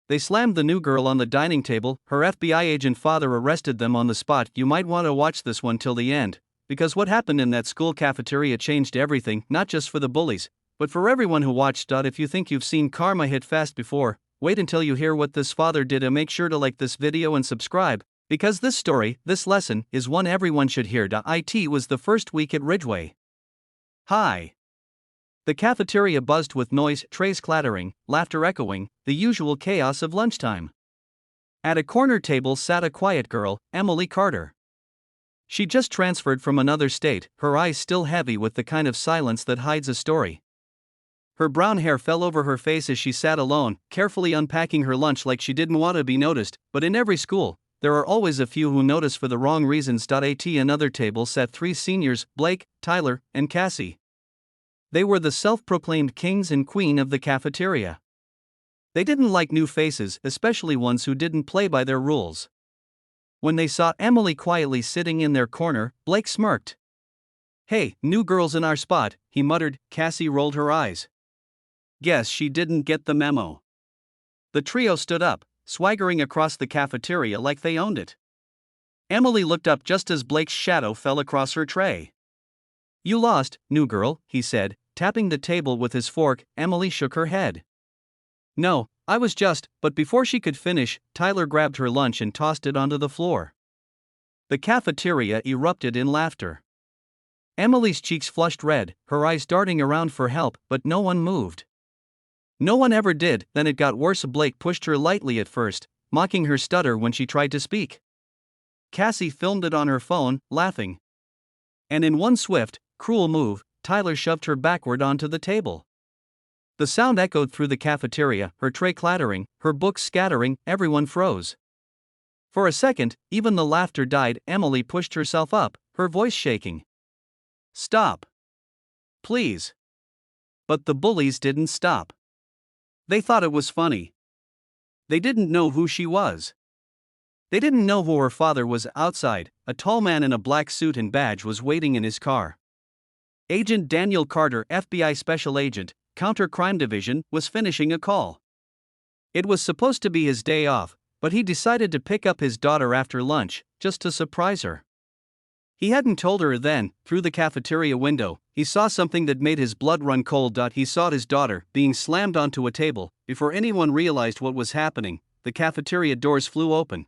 They slammed the new girl on the dining table. Her FBI agent father arrested them on the spot. You might want to watch this one till the end, because what happened in that school cafeteria changed everything, not just for the bullies, but for everyone who watched. If you think you've seen karma hit fast before, wait until you hear what this father did, and make sure to like this video and subscribe, because this story, this lesson, is one everyone should hear. It was the first week at Ridgeway High. The cafeteria buzzed with noise, trays clattering, laughter echoing, the usual chaos of lunchtime. At a corner table sat a quiet girl, Emily Carter. She just transferred from another state, her eyes still heavy with the kind of silence that hides a story. Her brown hair fell over her face as she sat alone, carefully unpacking her lunch like she didn't want to be noticed. But in every school, there are always a few who notice for the wrong reasons. At another table sat three seniors, Blake, Tyler, and Cassie. They were the self-proclaimed kings and queen of the cafeteria. They didn't like new faces, especially ones who didn't play by their rules. When they saw Emily quietly sitting in their corner, Blake smirked. "Hey, new girl's in our spot," he muttered. Cassie rolled her eyes. Guess she didn't get the memo. The trio stood up, swaggering across the cafeteria like they owned it. Emily looked up just as Blake's shadow fell across her tray. "You lost, new girl," he said, tapping the table with his fork. Emily shook her head. "No, I was just," but before she could finish, Tyler grabbed her lunch and tossed it onto the floor. The cafeteria erupted in laughter. Emily's cheeks flushed red, her eyes darting around for help, but no one moved. No one ever did. Then it got worse. Blake pushed her lightly at first, mocking her stutter when she tried to speak. Cassie filmed it on her phone, laughing. And in one swift, cruel move, Tyler shoved her backward onto the table. The sound echoed through the cafeteria, her tray clattering, her books scattering. Everyone froze. For a second, even the laughter died. Emily pushed herself up, her voice shaking. "Stop. Please." But the bullies didn't stop. They thought it was funny. They didn't know who she was. They didn't know who her father was. Outside, a tall man in a black suit and badge was waiting in his car. Agent Daniel Carter, FBI Special Agent, Counter Crime Division, was finishing a call. It was supposed to be his day off, but he decided to pick up his daughter after lunch, just to surprise her. He hadn't told her then. Through the cafeteria window, he saw something that made his blood run cold. He saw his daughter being slammed onto a table. Before anyone realized what was happening, the cafeteria doors flew open.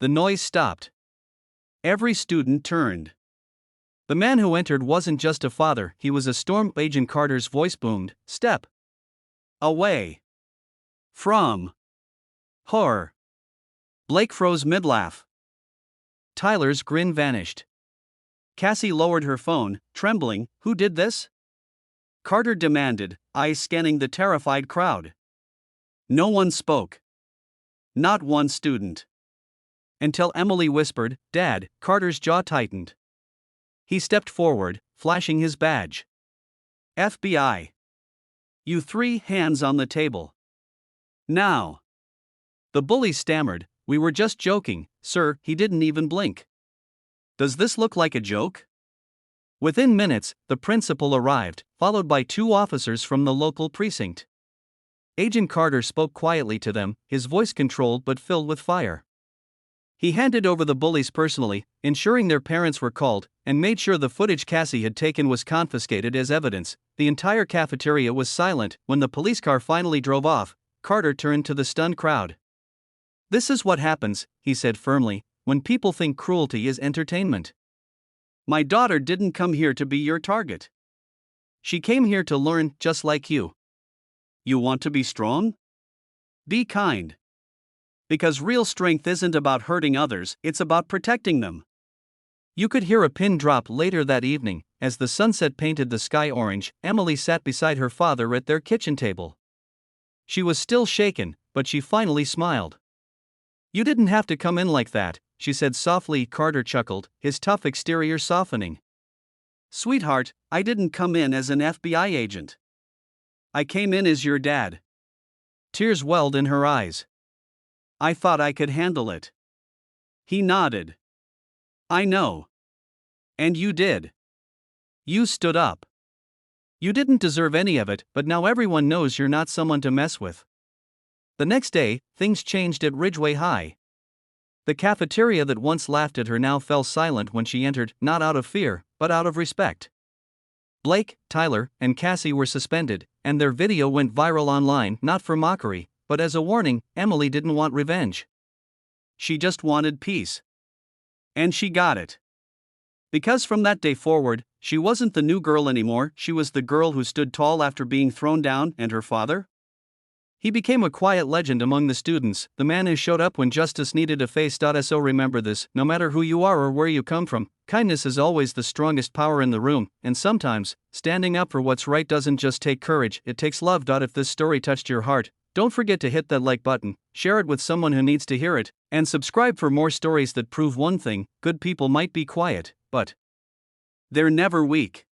The noise stopped. Every student turned. The man who entered wasn't just a father, he was a storm. Agent Carter's voice boomed, "Step away from her." Blake froze mid-laugh. Tyler's grin vanished. Cassie lowered her phone, trembling. "Who did this?" Carter demanded, eyes scanning the terrified crowd. No one spoke. Not one student. Until Emily whispered, "Dad." Carter's jaw tightened. He stepped forward, flashing his badge. "FBI. You three, hands on the table. Now." The bully stammered, "We were just joking, sir." He didn't even blink. "Does this look like a joke?" Within minutes, the principal arrived, followed by two officers from the local precinct. Agent Carter spoke quietly to them, his voice controlled but filled with fire. He handed over the bullies personally, ensuring their parents were called, and made sure the footage Cassie had taken was confiscated as evidence. The entire cafeteria was silent. When the police car finally drove off, Carter turned to the stunned crowd. "This is what happens," he said firmly, "when people think cruelty is entertainment. My daughter didn't come here to be your target. She came here to learn, just like you. You want to be strong? Be kind. Because real strength isn't about hurting others, it's about protecting them." You could hear a pin drop later that evening. As the sunset painted the sky orange, Emily sat beside her father at their kitchen table. She was still shaken, but she finally smiled. "You didn't have to come in like that," she said softly. Carter chuckled, his tough exterior softening. "Sweetheart, I didn't come in as an FBI agent. I came in as your dad." Tears welled in her eyes. "I thought I could handle it." He nodded. "I know. And you did. You stood up. You didn't deserve any of it, but now everyone knows you're not someone to mess with." The next day, things changed at Ridgeway High. The cafeteria that once laughed at her now fell silent when she entered, not out of fear, but out of respect. Blake, Tyler, and Cassie were suspended, and their video went viral online, not for mockery, but as a warning. Emily didn't want revenge. She just wanted peace. And she got it. Because from that day forward, she wasn't the new girl anymore, she was the girl who stood tall after being thrown down. And her father? He became a quiet legend among the students, the man who showed up when justice needed a face. So remember this: no matter who you are or where you come from, kindness is always the strongest power in the room, and sometimes, standing up for what's right doesn't just take courage, it takes love. If this story touched your heart, don't forget to hit that like button, share it with someone who needs to hear it, and subscribe for more stories that prove one thing: good people might be quiet, but they're never weak.